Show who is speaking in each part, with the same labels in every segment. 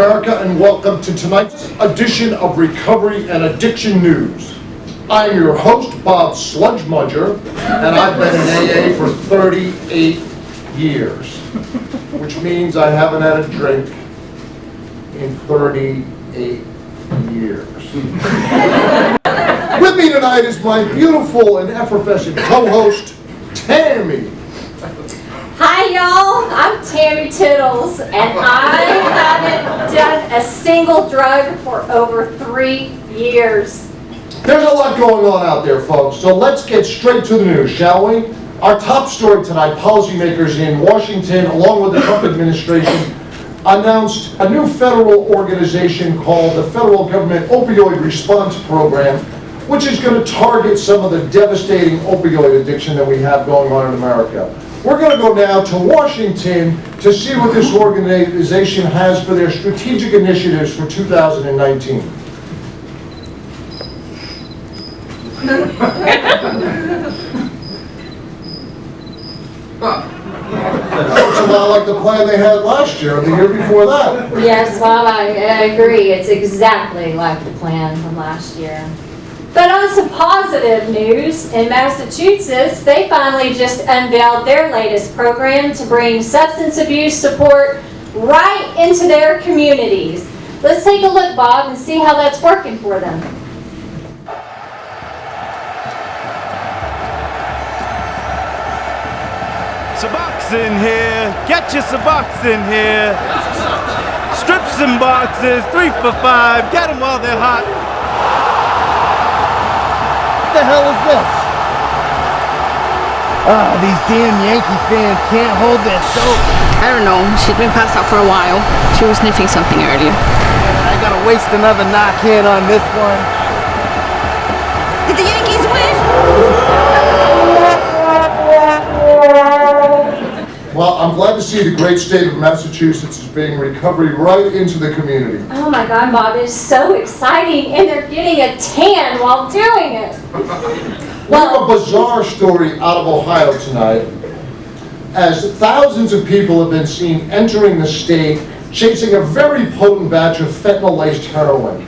Speaker 1: America, and welcome to tonight's edition of Recovery and Addiction News. I'm your host, Bob Sludge-Mudger, and I've been in AA for 38 years, which means I haven't had a drink in 38 years. With me tonight is my beautiful and effervescent co-host, Tammy.
Speaker 2: Hi y'all, I'm Tammy Tittles, and I haven't done a single drug for over 3 years.
Speaker 1: There's a lot going on out there, folks, so let's get straight to the news, shall we? Our top story tonight, policymakers in Washington, along with the Trump administration, announced a new federal organization called the Federal Government Opioid Response Program, which is going to target some of the devastating opioid addiction that we have going on in America. We're going to go now to Washington to see what this organization has for their strategic initiatives for 2019. Looks a lot like the plan they had last year or the year before that.
Speaker 2: Yes, well, I agree. It's exactly like the plan from last year. But on some positive news, in Massachusetts, they finally just unveiled their latest program to bring substance abuse support right into their communities. Let's take a look, Bob, and see how that's working for them.
Speaker 3: Suboxone here, get your Suboxone here. Strips and boxes, 3 for $5, get them while they're hot. What the hell is this? These damn Yankee fans can't hold their soap.
Speaker 4: I don't know, she's been passed out for a while. She was sniffing something earlier.
Speaker 3: I gotta waste another Narcan on this one.
Speaker 4: Did the Yankees win?
Speaker 1: Well, I'm glad to see the great state of Massachusetts is bringing recovery right into the community.
Speaker 2: Oh my God, Bob, it's so exciting, and they're getting a tan while doing it.
Speaker 1: We have a bizarre story out of Ohio tonight, as thousands of people have been seen entering the state chasing a very potent batch of fentanyl-laced heroin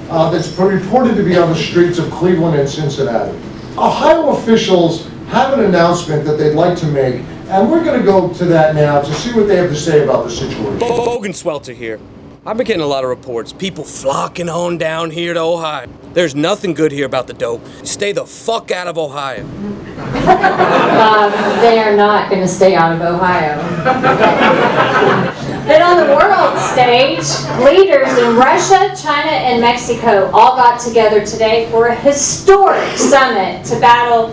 Speaker 1: that's reported to be on the streets of Cleveland and Cincinnati. Ohio officials have an announcement that they'd like to make, and we're going to go to that now to see what they have to say about the situation.
Speaker 5: Bogenswelter here. I've been getting a lot of reports. People flocking on down here to Ohio. There's nothing good here about the dope. Stay the fuck out of Ohio.
Speaker 2: They are not going to stay out of Ohio. But on the world stage, leaders in Russia, China, and Mexico all got together today for a historic summit to battle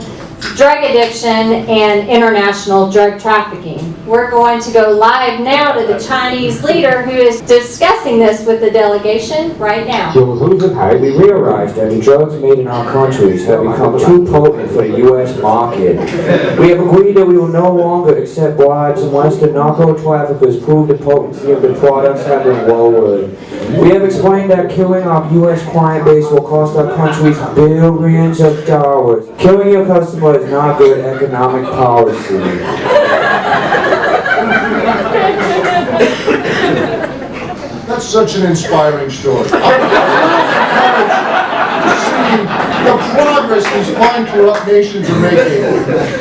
Speaker 2: drug addiction and international drug trafficking. We're going to go live now to the Chinese leader who is discussing this with the delegation right now.
Speaker 6: We realize that the drugs made in our countries have become too potent for the U.S. market. We have agreed that we will no longer accept bribes unless the narco traffickers prove the potency of the products have been lowered. We have explained that killing our U.S. client base will cost our countries billions of dollars. Killing your customer is not good economic policy.
Speaker 1: That's such an inspiring story. I'm seeing the progress these fine, corrupt nations are making.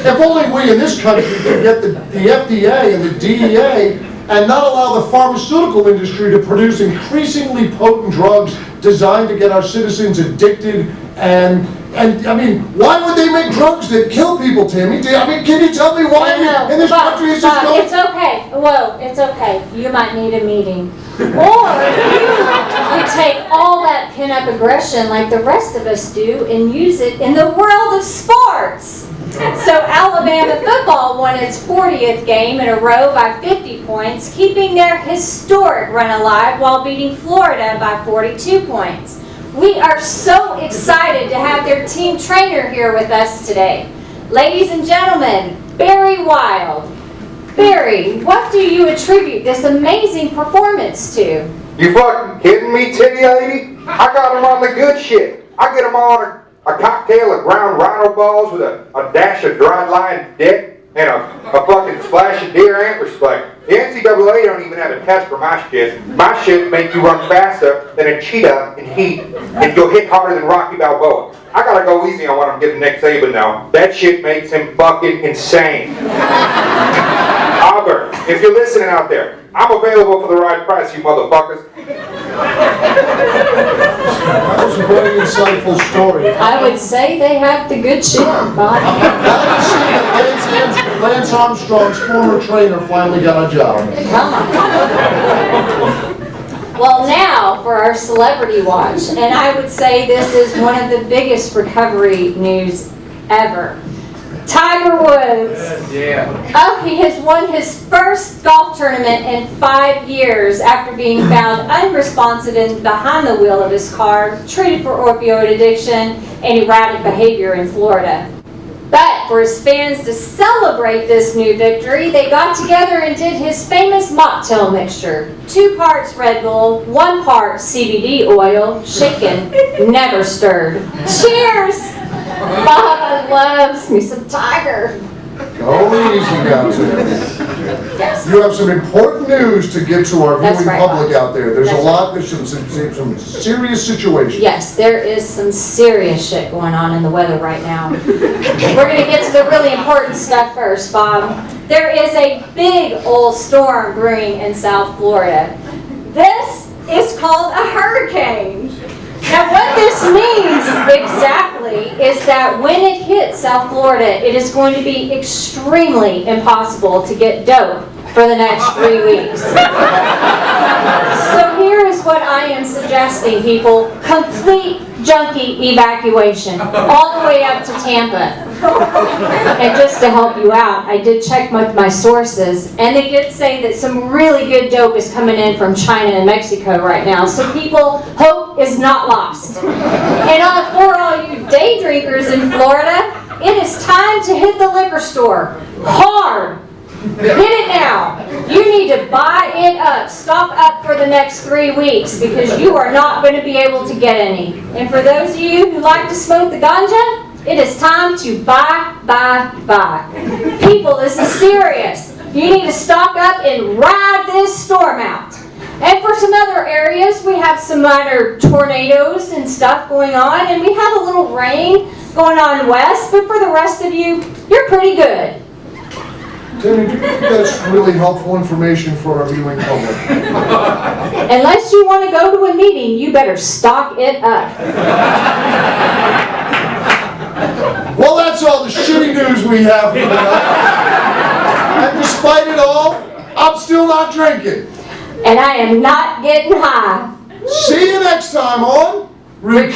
Speaker 1: If only we in this country could get the FDA and the DEA and not allow the pharmaceutical industry to produce increasingly potent drugs designed to get our citizens addicted and I mean, why would they make drugs that kill people, Tammy? I mean, can you tell me why in this country is just going?
Speaker 2: It's okay. Whoa, it's okay. You might need a meeting. Or you take all that pent-up aggression like the rest of us do and use it in the world of sports. So Alabama football won its 40th game in a row by 50 points, keeping their historic run alive while beating Florida by 42 points. We are so excited to have their team trainer here with us today. Ladies and gentlemen, Barry Wild. Barry, what do you attribute this amazing performance to?
Speaker 7: You fucking kidding me, titty lady? I got them on the good shit. I get them on a cocktail of ground rhino balls with a dash of dried lion dick. and a fucking splash of deer antler spray. The NCAA don't even have a test for my shit. My shit make you run faster than a cheetah in heat, and you'll hit harder than Rocky Balboa. I gotta go easy on what I'm giving Nick Saban now. That shit makes him fucking insane. Albert, if you're listening out there, I'm available for the right price, you motherfuckers.
Speaker 1: That was a very insightful story.
Speaker 2: I would say they have the good shit, Bob.
Speaker 1: Glad to see that Lance Armstrong's former trainer finally got a job.
Speaker 2: Come on. Well, now for our celebrity watch, and I would say this is one of the biggest recovery news ever. Tiger Woods. Oh, he has won his first golf tournament in 5 years after being found unresponsive and behind the wheel of his car, treated for opioid addiction and erratic behavior in Florida. But for his fans to celebrate this new victory, they got together and did his famous mocktail mixture. 2 parts Red Bull, 1 part CBD oil, shaken, never stirred. Cheers! Bob loves me some Tiger.
Speaker 1: Go easy now, Tim.
Speaker 2: Yes.
Speaker 1: You have some important news to get to our
Speaker 2: That's
Speaker 1: viewing
Speaker 2: right,
Speaker 1: public
Speaker 2: Bob.
Speaker 1: out there. There's
Speaker 2: That's
Speaker 1: a lot, there's some serious situations.
Speaker 2: Yes, there is some serious shit going on in the weather right now. We're going to get to the really important stuff first, Bob. There is a big old storm brewing in South Florida. This is called a hurricane. Now what this means exactly is that when it hits South Florida, it is going to be extremely impossible to get dope for the next 3 weeks. So here is what I am suggesting, people. Complete junkie evacuation all the way up to Tampa. And just to help you out, I did check with my sources, and they did say that some really good dope is coming in from China and Mexico right now. So people, hope is not lost. And for all you day drinkers in Florida, it is time to hit the liquor store hard. Hit it now. You need to buy it up. Stock up for the next 3 weeks because you are not going to be able to get any. And for those of you who like to smoke the ganja, it is time to buy. People, this is serious. You need to stock up and ride this storm out. And for some other areas, we have some minor tornadoes and stuff going on, and we have a little rain going on west, but for the rest of you, you're pretty good.
Speaker 1: Timmy, do you think that's really helpful information for our viewing public?
Speaker 2: Unless you want to go to a meeting, you better stock it up.
Speaker 1: Well, that's all the shitty news we have for tonight. And despite it all, I'm still not drinking.
Speaker 2: And I am not getting high.
Speaker 1: See you next time on
Speaker 2: Recovery